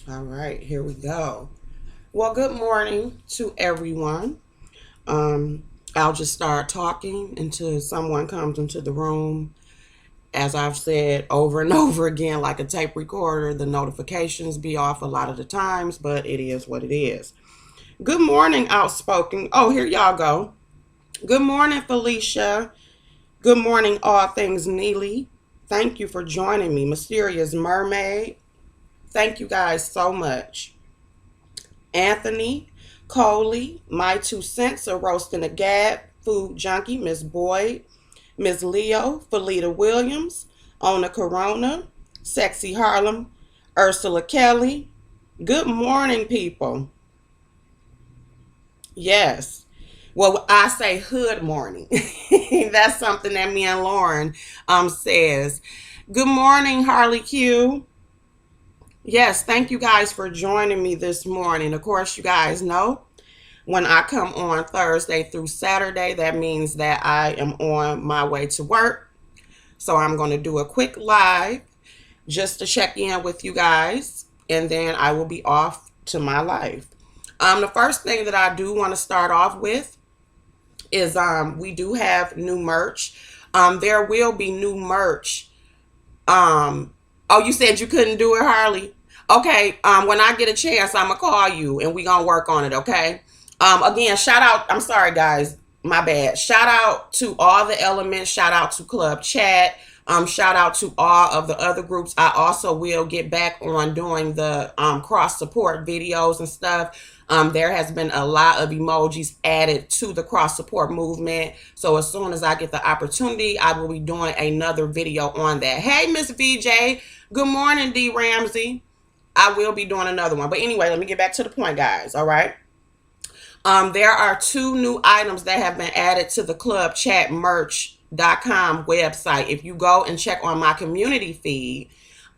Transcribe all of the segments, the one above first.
All right, here we go. Well, good morning to everyone. Um, I'll just start talking until someone comes into the room. As I've said over and over again, like a tape recorder, the notifications be off a lot of the times, but it is what it is. Good morning, Outspoken. Oh, here y'all go. Good morning, Felicia. Good morning, All Things Neely. Thank you for joining me, Mysterious Mermaid. Thank you guys so much. Anthony, Coley, My Two Cents, a Roasting a Gap, Food Junkie, Miss Boyd, Miss Leo, Felita Williams, Ona Corona, Sexy Harlem, Ursula Kelly. Good morning, people. Yes. Well, I say hood morning. That's something that me and Lauren says. Good morning, Harley Q. Yes, thank you guys for joining me this morning. Of course, you guys know when I come on Thursday through Saturday, that means that I am on my way to work. So I'm going to do a quick live just to check in with you guys, and then I will be off to my life. The first thing that I do want to start off with is we do have new merch. There will be new merch. Oh, you said you couldn't do it, Harley? Okay, when I get a chance, I'm gonna call you and we gonna work on it, okay? Again, shout out, I'm sorry guys, my bad. Shout out to all the elements, shout out to Club Chat, shout out to all of the other groups. I also will get back on doing the cross support videos and stuff. There has been a lot of emojis added to the cross support movement. So as soon as I get the opportunity, I will be doing another video on that. Hey, Miss VJ. Good morning, D Ramsey. I will be doing another one. But anyway, let me get back to the point, guys. All right. There are two new items that have been added to the clubchatmerch.com website. If you go and check on my community feed,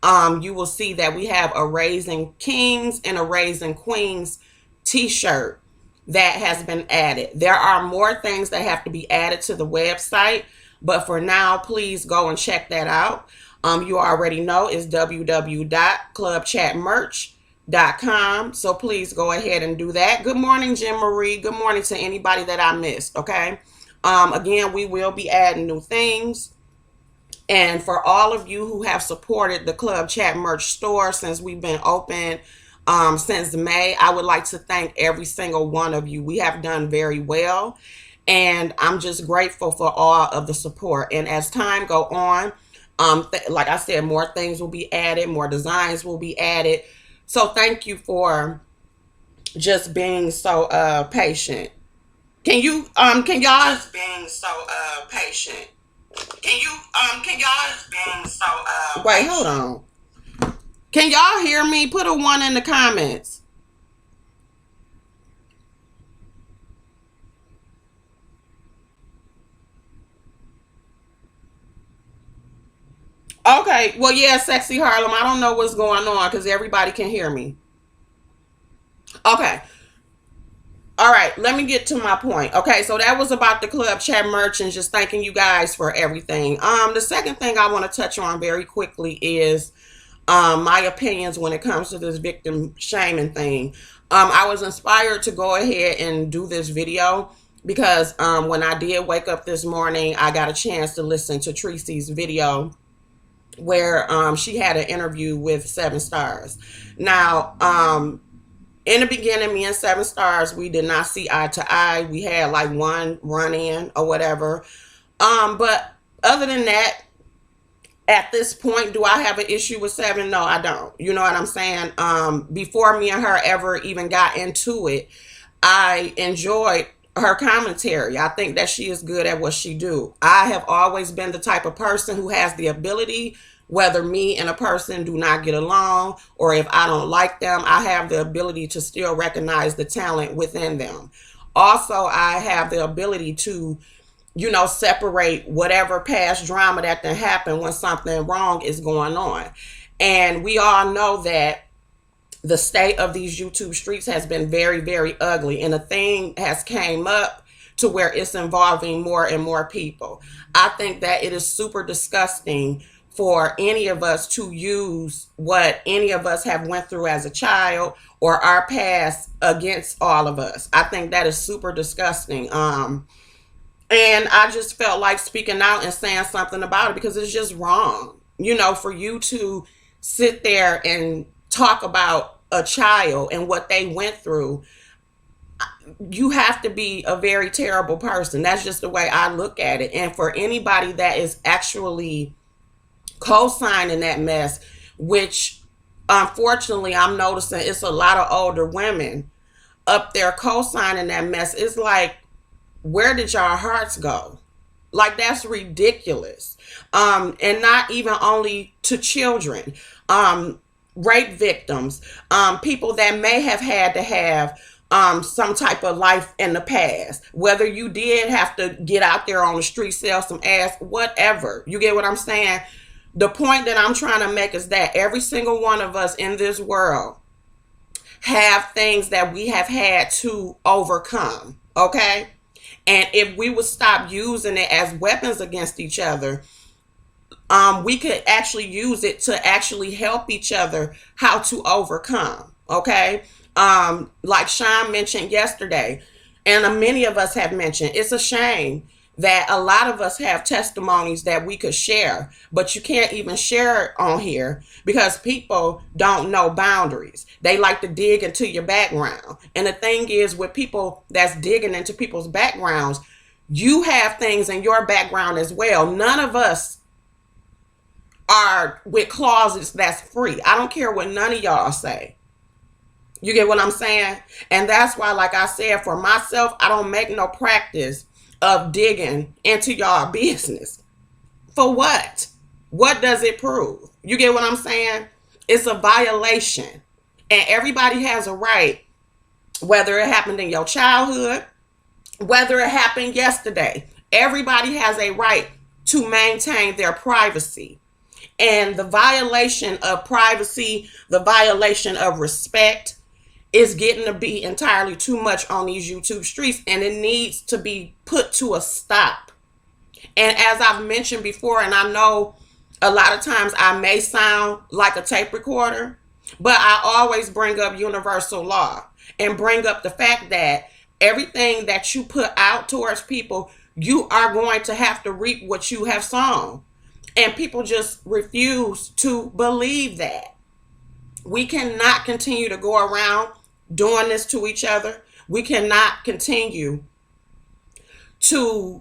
you will see that we have a Raising Kings and a Raising Queens t-shirt that has been added. There are more things that have to be added to the website, but for now, please go and check that out. You already know it's www.clubchatmerch.com. So please go ahead and do that. Good morning, Jim Marie. Good morning to anybody that I missed. Okay. Again, we will be adding new things. And for all of you who have supported the Club Chat merch store since we've been open since May, I would like to thank every single one of you. We have done very well. And I'm just grateful for all of the support. And as time go on, like I said, more things will be added, more designs will be added. So thank you for just being so patient. Can y'all just being so patient? Can y'all just being so wait, hold on. Can y'all hear me? Put a 1 in the comments. Okay, well, yeah, Sexy Harlem. I don't know what's going on because everybody can hear me. Okay. All right, let me get to my point. Okay, so that was about the Club Chat merch and just thanking you guys for everything. The second thing I want to touch on very quickly is my opinions when it comes to this victim shaming thing. I was inspired to go ahead and do this video because when I did wake up this morning, I got a chance to listen to Tracy's video where she had an interview with Seven Stars. Now, in the beginning, me and Seven Stars, we did not see eye to eye. We had like one run in or whatever. But other than that, at this point, do I have an issue with Seven? No, I don't. You know what I'm saying? Before me and her ever even got into it, I enjoyed her commentary. I think that she is good at what she do. I have always been the type of person who has the ability, whether me and a person do not get along or if I don't like them, I have the ability to still recognize the talent within them. Also, I have the ability to separate whatever past drama that can happen when something wrong is going on. And we all know that the state of these YouTube streets has been very, very ugly. And a thing has came up to where it's involving more and more people. I think that it is super disgusting for any of us to use what any of us have went through as a child or our past against all of us. I think that is super disgusting. And I just felt like speaking out and saying something about it because it's just wrong. You know, for you to sit there and talk about a child and what they went through, you have to be a very terrible person. That's just the way I look at it. And for anybody that is actually co-signing that mess, which unfortunately I'm noticing it's a lot of older women up there co-signing that mess, it's like, where did y'all hearts go? Like, that's ridiculous. And not even only to children, rape victims, people that may have had to have some type of life in the past, whether you did have to get out there on the street, sell some ass, whatever. You get what I'm saying? The point that I'm trying to make is that every single one of us in this world have things that we have had to overcome, okay? And if we would stop using it as weapons against each other, we could actually use it to actually help each other how to overcome, okay? Like Sean mentioned yesterday, and many of us have mentioned, it's a shame that a lot of us have testimonies that we could share, but you can't even share it on here because people don't know boundaries. They like to dig into your background. And the thing is, with people that's digging into people's backgrounds, you have things in your background as well. None of us are with closets that's free. I don't care what none of y'all say. You get what I'm saying? And that's why, like I said, for myself, I don't make no practice of digging into y'all business. For what? What does it prove? You get what I'm saying? It's a violation. And everybody has a right, whether it happened in your childhood, whether it happened yesterday. Everybody has a right to maintain their privacy. And the violation of privacy, the violation of respect, is getting to be entirely too much on these YouTube streets, and it needs to be put to a stop. And as I've mentioned before, and I know a lot of times I may sound like a tape recorder, but I always bring up universal law and bring up the fact that everything that you put out towards people, you are going to have to reap what you have sown. And people just refuse to believe that. We cannot continue to go around doing this to each other. We cannot continue to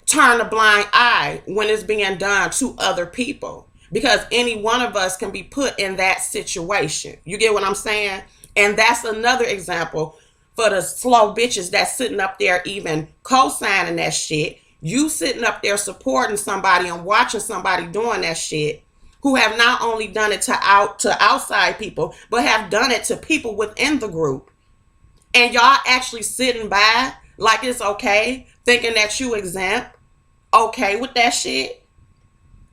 turn a blind eye when it's being done to other people, because any one of us can be put in that situation. You get what I'm saying? And that's another example for the slow bitches that's sitting up there even co-signing that shit. You sitting up there supporting somebody and watching somebody doing that shit, who have not only done it to outside people, but have done it to people within the group. And y'all actually sitting by like it's okay, thinking that you exempt, okay with that shit,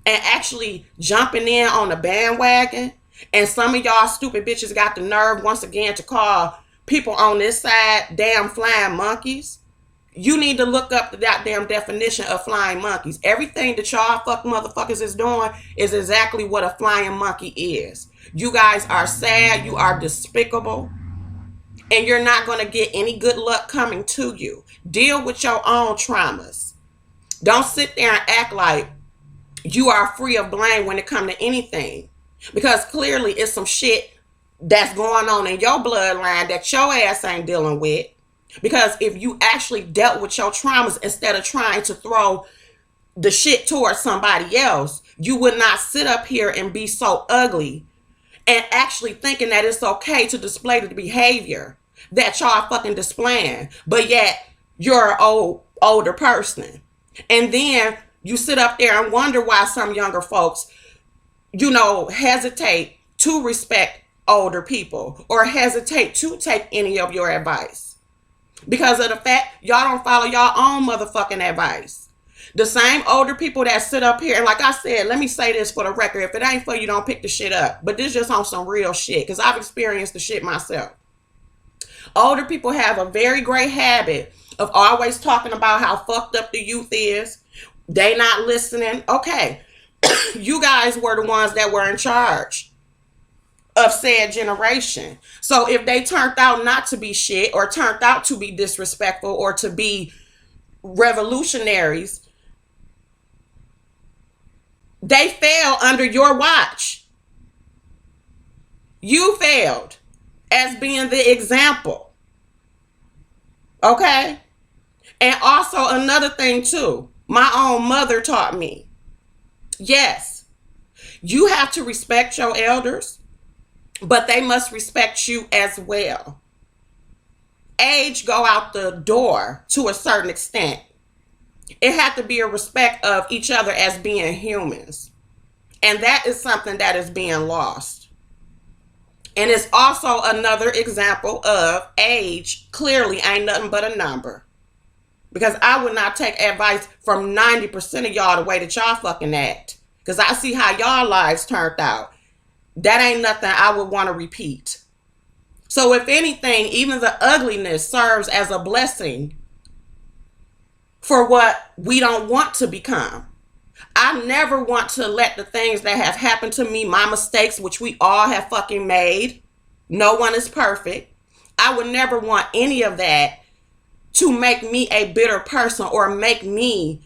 and actually jumping in on the bandwagon. And some of y'all stupid bitches got the nerve once again to call people on this side damn flying monkeys. You need to look up the goddamn definition of flying monkeys. Everything that y'all fuck motherfuckers is doing is exactly what a flying monkey is. You guys are sad. You are despicable. And you're not going to get any good luck coming to you. Deal with your own traumas. Don't sit there and act like you are free of blame when it comes to anything. Because clearly it's some shit that's going on in your bloodline that your ass ain't dealing with. Because if you actually dealt with your traumas instead of trying to throw the shit towards somebody else, you would not sit up here and be so ugly and actually thinking that it's okay to display the behavior that y'all fucking displaying. But yet you're an older person. And then you sit up there and wonder why some younger folks, hesitate to respect older people or hesitate to take any of your advice. Because of the fact y'all don't follow y'all own motherfucking advice. The same older people that sit up here, and like I said, let me say this for the record. If it ain't for you, don't pick the shit up. But this just on some real shit, because I've experienced the shit myself. Older people have a very great habit of always talking about how fucked up the youth is. They not listening. Okay, You guys were the ones that were in charge of said generation. So if they turned out not to be shit, or turned out to be disrespectful, or to be revolutionaries, they fell under your watch. You failed as being the example. Okay? And also another thing too, my own mother taught me. Yes, you have to respect your elders, but they must respect you as well. Age go out the door to a certain extent. It had to be a respect of each other as being humans. And that is something that is being lost. And it's also another example of age clearly ain't nothing but a number. Because I would not take advice from 90% of y'all the way that y'all fucking act. Because I see how y'all lives turned out. That ain't nothing I would want to repeat. So if anything, even the ugliness serves as a blessing for what we don't want to become. I never want to let the things that have happened to me, my mistakes, which we all have fucking made, no one is perfect. I would never want any of that to make me a bitter person, or make me,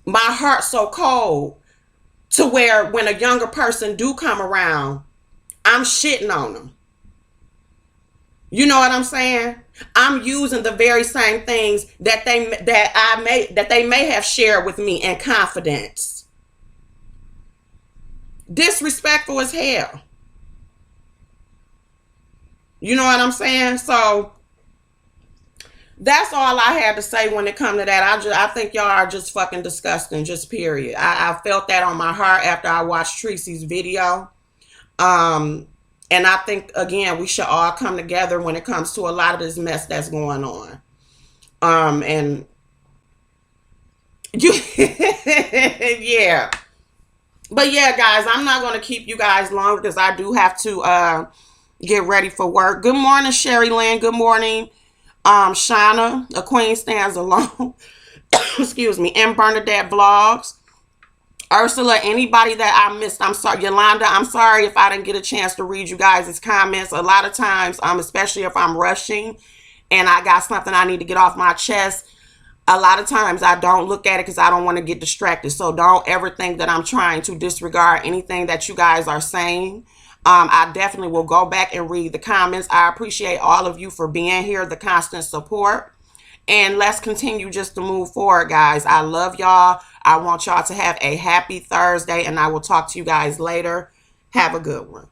my heart so cold to where when a younger person do come around, I'm shitting on them. You know what I'm saying? I'm using the very same things that they may have shared with me in confidence. Disrespectful as hell. You know what I'm saying? So that's all I had to say when it comes to that. I think y'all are just fucking disgusting, just period. I felt that on my heart after I watched Tracy's video. And I think, again, we should all come together when it comes to a lot of this mess that's going on. And you, yeah. But yeah, guys, I'm not going to keep you guys long because I do have to get ready for work. Good morning, Sherry Lynn. Good morning, Shauna. A Queen Stands Alone. Excuse me. And Bernadette Vlogs. Ursula, anybody that I missed, I'm sorry. Yolanda, I'm sorry if I didn't get a chance to read you guys' comments. A lot of times, especially if I'm rushing and I got something I need to get off my chest, a lot of times I don't look at it because I don't want to get distracted. So don't ever think that I'm trying to disregard anything that you guys are saying. I definitely will go back and read the comments. I appreciate all of you for being here, the constant support. And let's continue just to move forward, guys. I love y'all. I want y'all to have a happy Thursday, and I will talk to you guys later. Have a good one.